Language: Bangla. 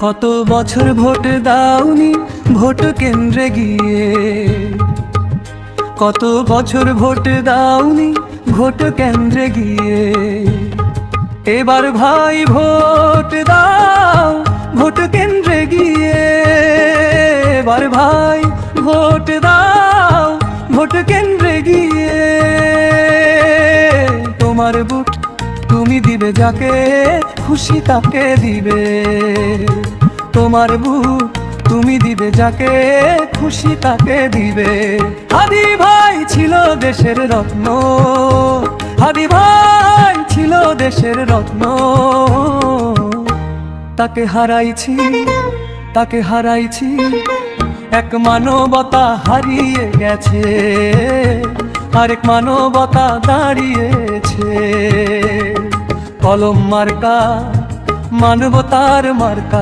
কত বছর ভোট দাওনি ভোট কেন্দ্রে গিয়ে, কত বছর ভোট দাওনি ভোট কেন্দ্রে গিয়ে। এবার ভাই ভোট দাও ভোট কেন্দ্রে গিয়ে, এবার ভাই ভোট দাও ভোট কেন্দ্রে গিয়ে। তোমার ভোট তুমি দিবে যাকে খুশি তাকে দিবে, তোমার ভোট তুমি দিবে যাকে খুশি তাকে দিবে। হাদি ভাই ছিল দেশের রত্ন, হাদি ভাই ছিল দেশের রত্ন। তাকে হারাইছি, তাকে হারাইছি, এক মানবতা হারিয়ে গেছে, আরেক মানবতা দাঁড়িয়েছে। কলম মার্কা মানবতার মার্কা।